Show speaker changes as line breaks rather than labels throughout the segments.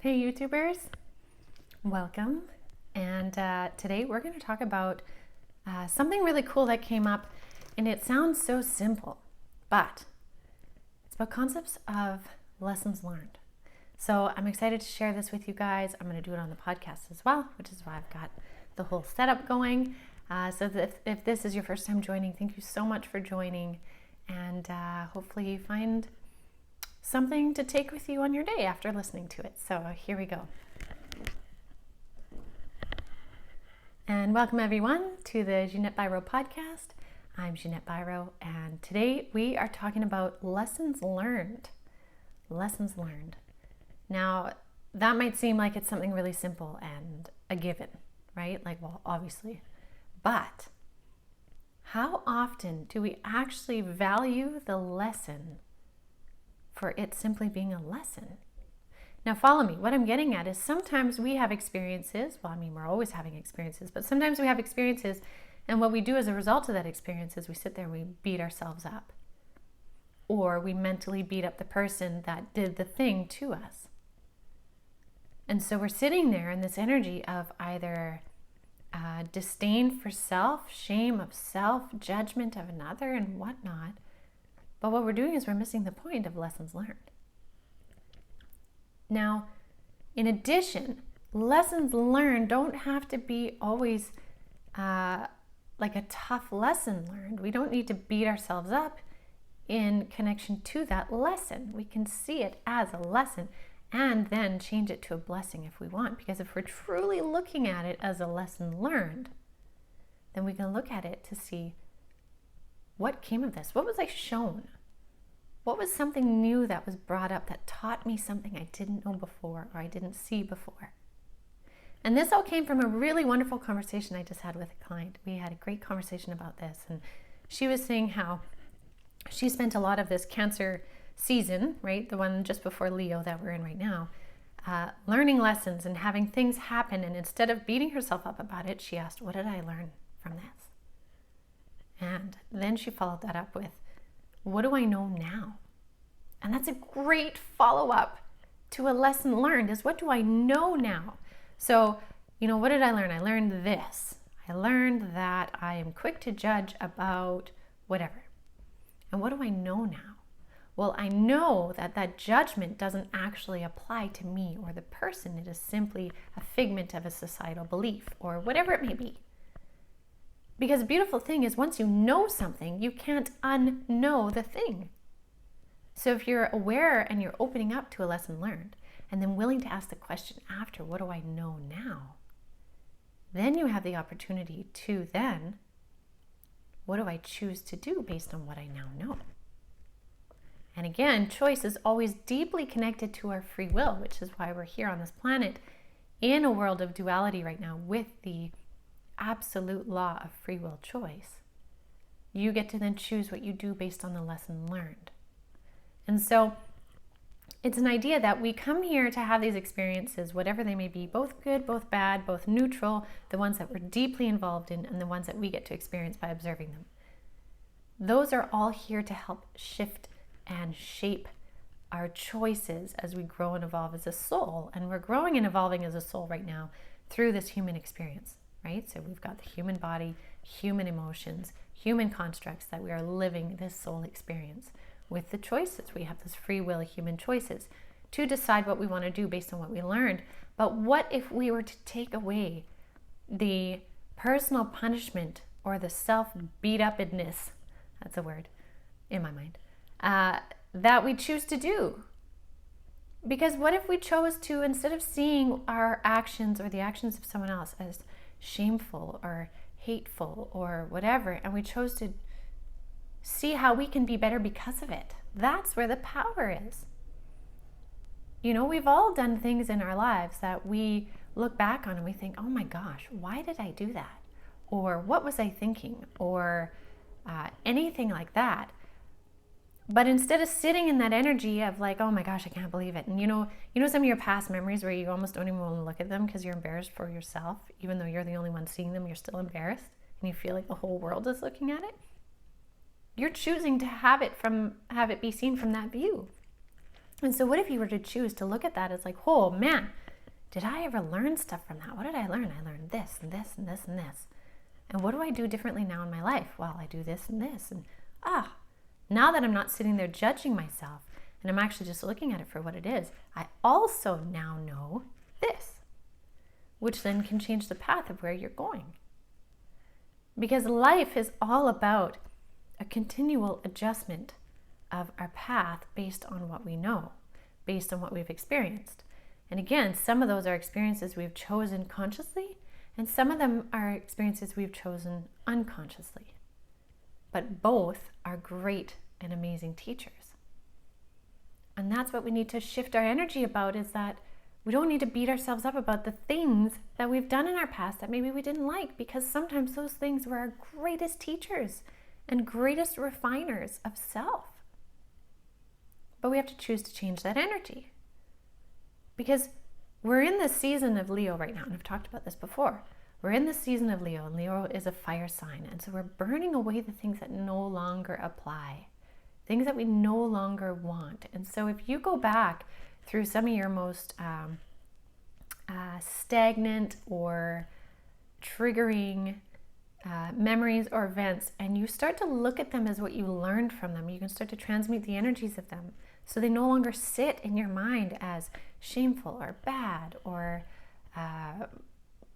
Hey YouTubers, welcome. And today we're going to talk about something really cool that came up, and it sounds so simple, but it's about concepts of lessons learned. So I'm excited to share this with you guys. I'm going to do it on the podcast as well, which is why I've got the whole setup going. So if this is your first time joining, thank you so much for joining, and hopefully you find something to take with you on your day after listening to it. So here we go. And welcome everyone to the Ginette Biro Podcast. I'm Ginette Biro, and today we are talking about lessons learned. Lessons learned. Now, that might seem like it's something really simple and a given, right? Like, well, obviously. But how often do we actually value the lesson for it simply being a lesson? Now follow me. What I'm getting at is sometimes we have experiences. Well, I mean, we're always having experiences, but sometimes we have experiences, and what we do as a result of that experience is we sit there and we beat ourselves up. Or we mentally beat up the person that did the thing to us. And so we're sitting there in this energy of either disdain for self, shame of self, judgment of another, and whatnot. But what we're doing is we're missing the point of lessons learned. Now, in addition, lessons learned don't have to be always like a tough lesson learned. We don't need to beat ourselves up in connection to that lesson. We can see it as a lesson and then change it to a blessing if we want. Because if we're truly looking at it as a lesson learned, then we can look at it to see, what came of this? What was I shown? What was something new that was brought up that taught me something I didn't know before or I didn't see before? And this all came from a really wonderful conversation I just had with a client. We had a great conversation about this, and she was saying how she spent a lot of this Cancer season, right, the one just before Leo that we're in right now, learning lessons and having things happen. And instead of beating herself up about it, she asked, what did I learn from this? And then she followed that up with, what do I know now? And that's a great follow-up to a lesson learned, is what do I know now? So, what did I learn? I learned this. I learned that I am quick to judge about whatever. And what do I know now? Well, I know that that judgment doesn't actually apply to me or the person. It is simply a figment of a societal belief or whatever it may be. Because the beautiful thing is, once you know something, you can't unknow the thing. So if you're aware and you're opening up to a lesson learned, and then willing to ask the question after, what do I know now? Then you have the opportunity to then, what do I choose to do based on what I now know? And again, choice is always deeply connected to our free will, which is why we're here on this planet in a world of duality right now with the absolute law of free will choice. You get to then choose what you do based on the lesson learned. And so it's an idea that we come here to have these experiences, whatever they may be, both good, both bad, both neutral, the ones that we're deeply involved in and the ones that we get to experience by observing them. Those are all here to help shift and shape our choices as we grow and evolve as a soul. And we're growing and evolving as a soul right now through this human experience. Right? So we've got the human body, human emotions, human constructs that we are living this soul experience with the choices. We have this free will, human choices to decide what we want to do based on what we learned. But what if we were to take away the personal punishment or the self-beat-upness, that's a word in my mind, that we choose to do? Because what if we chose to, instead of seeing our actions or the actions of someone else as shameful or hateful or whatever, and we chose to see how we can be better because of it? That's where the power is. We've all done things in our lives that we look back on and we think, oh my gosh, why did I do that? Or what was I thinking? Or anything like that. But instead of sitting in that energy of like, oh my gosh, I can't believe it. And some of your past memories where you almost don't even want to look at them because you're embarrassed for yourself, even though you're the only one seeing them, you're still embarrassed and you feel like the whole world is looking at it. You're choosing to have it be seen from that view. And so what if you were to choose to look at that as like, oh man, did I ever learn stuff from that? What did I learn? I learned this and this and this and this. And what do I do differently now in my life? Well, I do this and this. And now that I'm not sitting there judging myself and I'm actually just looking at it for what it is, I also now know this, which then can change the path of where you're going. Because life is all about a continual adjustment of our path based on what we know, based on what we've experienced. And again, some of those are experiences we've chosen consciously, and some of them are experiences we've chosen unconsciously. But both are great and amazing teachers. And that's what we need to shift our energy about, is that we don't need to beat ourselves up about the things that we've done in our past that maybe we didn't like, because sometimes those things were our greatest teachers and greatest refiners of self. But we have to choose to change that energy, because we're in the season of Leo right now, and I've talked about this before. We're in the season of Leo, and Leo is a fire sign, and so we're burning away the things that no longer apply, things that we no longer want. And so if you go back through some of your most stagnant or triggering memories or events, and you start to look at them as what you learned from them, you can start to transmute the energies of them so they no longer sit in your mind as shameful or bad or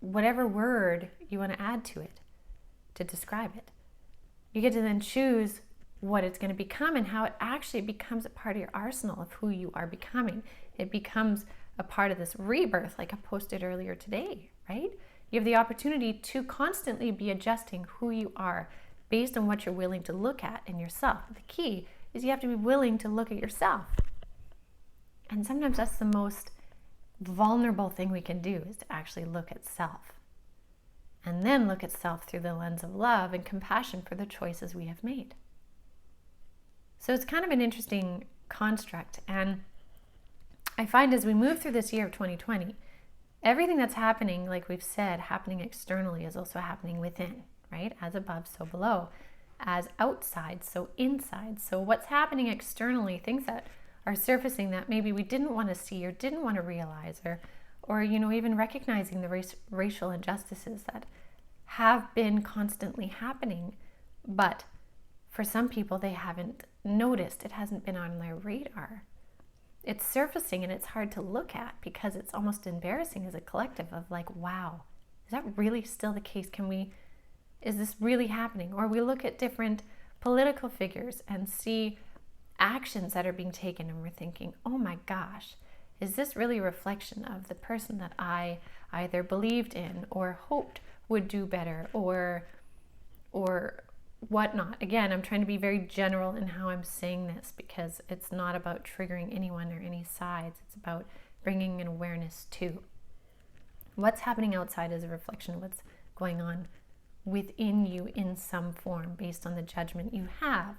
whatever word you want to add to it to describe it. You get to then choose what it's going to become and how it actually becomes a part of your arsenal of who you are becoming. It becomes a part of this rebirth, like I posted earlier today, right? You have the opportunity to constantly be adjusting who you are based on what you're willing to look at in yourself. But the key is you have to be willing to look at yourself. And sometimes that's the most vulnerable thing we can do, is to actually look at self. And then look at self through the lens of love and compassion for the choices we have made. So it's kind of an interesting construct. And I find as we move through this year of 2020, everything that's happening, like we've said, happening externally is also happening within, right? As above, so below. As outside, so inside. So what's happening externally, things that are surfacing that maybe we didn't want to see or didn't want to realize, or even recognizing the racial injustices that have been constantly happening, but for some people they haven't noticed. It hasn't been on their radar. It's surfacing and it's hard to look at because it's almost embarrassing as a collective of like, wow, is that really still the case? Is this really happening? Or we look at different political figures and see actions that are being taken and we're thinking, oh my gosh, is this really a reflection of the person that I either believed in or hoped would do better or whatnot? Again, I'm trying to be very general in how I'm saying this because it's not about triggering anyone or any sides. It's about bringing an awareness to what's happening outside is a reflection of what's going on within you in some form based on the judgment you have.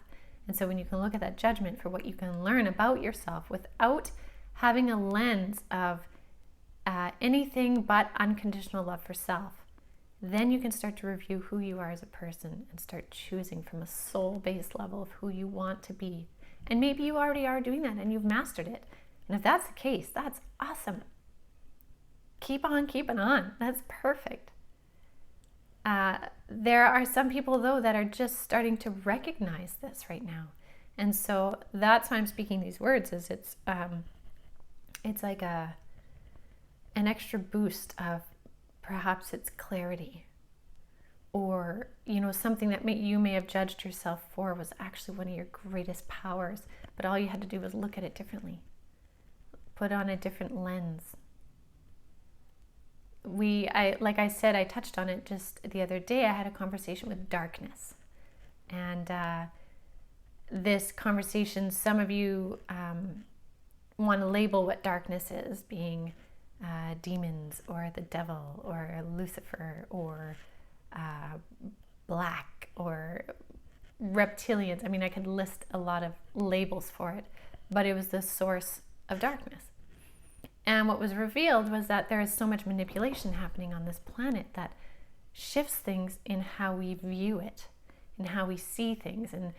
And so when you can look at that judgment for what you can learn about yourself without having a lens of anything but unconditional love for self, then you can start to review who you are as a person and start choosing from a soul-based level of who you want to be. And maybe you already are doing that and you've mastered it. And if that's the case, that's awesome. Keep on keeping on. That's perfect. There are some people, though, that are just starting to recognize this right now. And so that's why I'm speaking these words, is it's like an extra boost of perhaps it's clarity, or something that you may have judged yourself for was actually one of your greatest powers, but all you had to do was look at it differently, put on a different lens. Like I said, I touched on it just the other day. I had a conversation with darkness, and this conversation, some of you want to label what darkness is, being demons or the devil or Lucifer or black or reptilians. I mean, I could list a lot of labels for it, but it was the source of darkness. And what was revealed was that there is so much manipulation happening on this planet that shifts things in how we view it and how we see things. And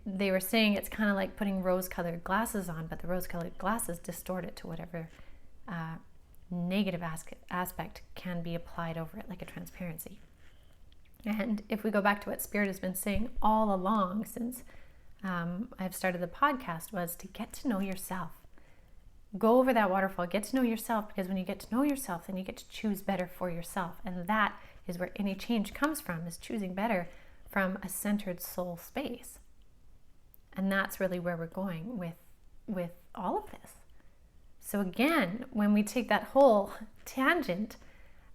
they were saying it's kind of like putting rose-colored glasses on, but the rose-colored glasses distort it to whatever negative aspect can be applied over it, like a transparency. And if we go back to what Spirit has been saying all along since I've started the podcast, was to get to know yourself. Go over that waterfall, get to know yourself, because when you get to know yourself, then you get to choose better for yourself. And that is where any change comes from, is choosing better from a centered soul space. And that's really where we're going with all of this. So again, when we take that whole tangent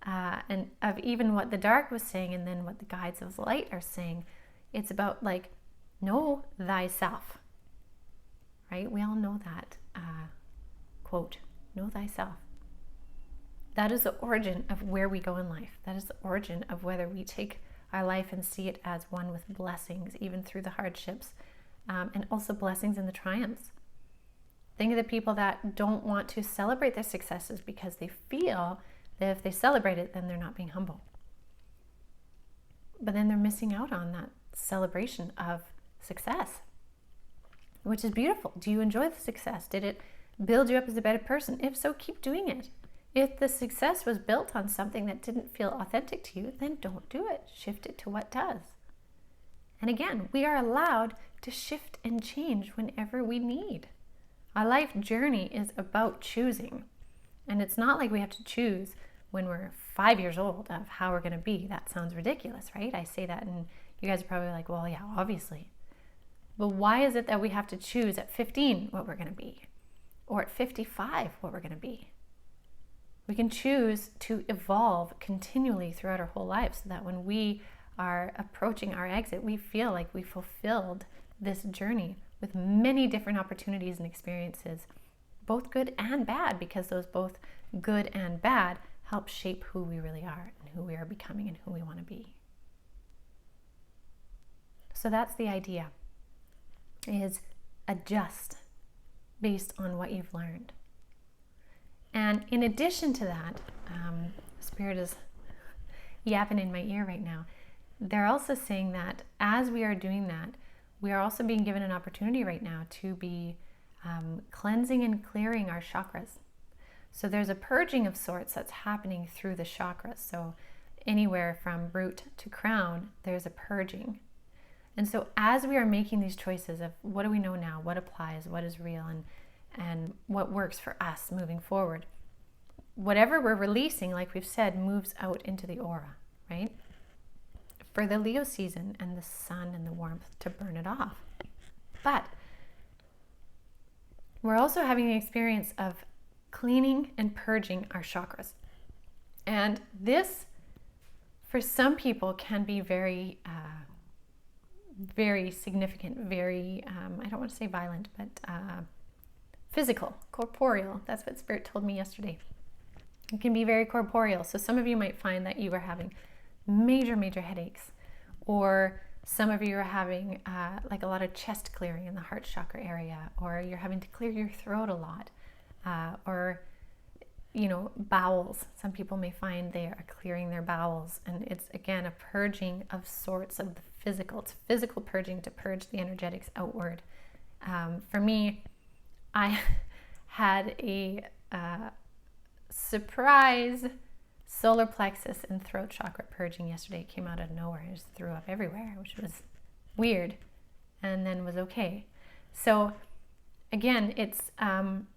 and of even what the dark was saying and then what the guides of light are saying, it's about like, know thyself, right? We all know that quote, know thyself. That is the origin of where we go in life. That is the origin of whether we take our life and see it as one with blessings, even through the hardships, and also blessings in the triumphs. Think of the people that don't want to celebrate their successes because they feel that if they celebrate it, then they're not being humble. But then they're missing out on that celebration of success, which is beautiful. Do you enjoy the success? Did it build you up as a better person? If so, keep doing it. If the success was built on something that didn't feel authentic to you, then don't do it. Shift it to what does. And again, we are allowed to shift and change whenever we need. Our life journey is about choosing. And it's not like we have to choose when we're 5 years old of how we're going to be. That sounds ridiculous, right? I say that and you guys are probably like, well, yeah, obviously. But why is it that we have to choose at 15 what we're going to be? Or at 55 what we're going to be? We can choose to evolve continually throughout our whole life so that when we are approaching our exit, we feel like we fulfilled this journey with many different opportunities and experiences, both good and bad, because those both good and bad help shape who we really are and who we are becoming and who we want to be. So that's the idea, is adjust based on what you've learned. And in addition to that, Spirit is yapping in my ear right now. They're also saying that as we are doing that, we are also being given an opportunity right now to be cleansing and clearing our chakras. So there's a purging of sorts that's happening through the chakras. So anywhere from root to crown, there's a purging. And so as we are making these choices of what do we know now, what applies, what is real, and what works for us moving forward, whatever we're releasing, like we've said, moves out into the aura, right? For the Leo season and the sun and the warmth to burn it off. But we're also having the experience of cleaning and purging our chakras. And this, for some people, can be very, very significant, very, I don't want to say violent, but physical, corporeal. That's what Spirit told me yesterday. It can be very corporeal. So some of you might find that you are having major headaches, or some of you are having like a lot of chest clearing in the heart chakra area, or you're having to clear your throat a lot, or bowels. Some people may find they are clearing their bowels, and it's again a purging of sorts of the physical. It's physical purging to purge the energetics outward. For me, I had a surprise solar plexus and throat chakra purging yesterday. It came out of nowhere. I just threw up everywhere, which was weird, and then was okay. So again, it's I'm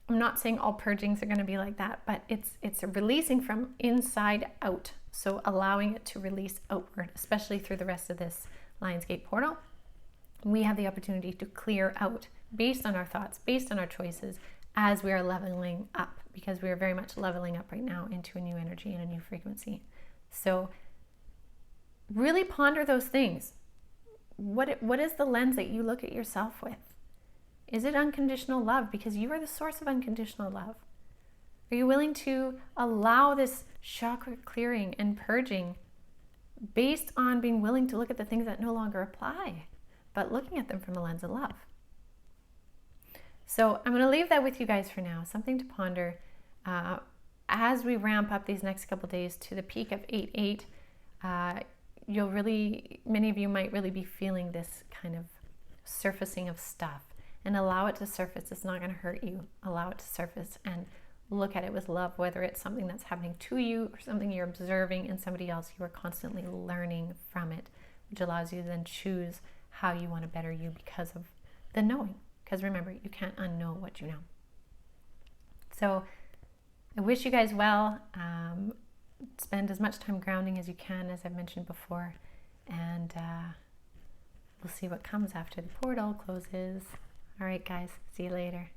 not saying all purgings are going to be like that, but it's a releasing from inside out. So allowing it to release outward, especially through the rest of this Lionsgate portal. We have the opportunity to clear out based on our thoughts, based on our choices, as we are leveling up, because we are very much leveling up right now into a new energy and a new frequency. So really ponder those things. What is the lens that you look at yourself with? Is it unconditional love? Because you are the source of unconditional love. Are you willing to allow this chakra clearing and purging based on being willing to look at the things that no longer apply, but looking at them from a lens of love? So I'm going to leave that with you guys for now, something to ponder as we ramp up these next couple days to the peak of 8/8. many of you might really be feeling this kind of surfacing of stuff, and allow it to surface. It's not going to hurt you. Allow it to surface and look at it with love, whether it's something that's happening to you or something you're observing in somebody else. You are constantly learning from it, which allows you to then choose how you want to better you because of the knowing. Because remember, you can't unknow what you know. So I wish you guys well. Spend as much time grounding as you can, as I've mentioned before, and we'll see what comes after the portal closes. All right, guys, see you later.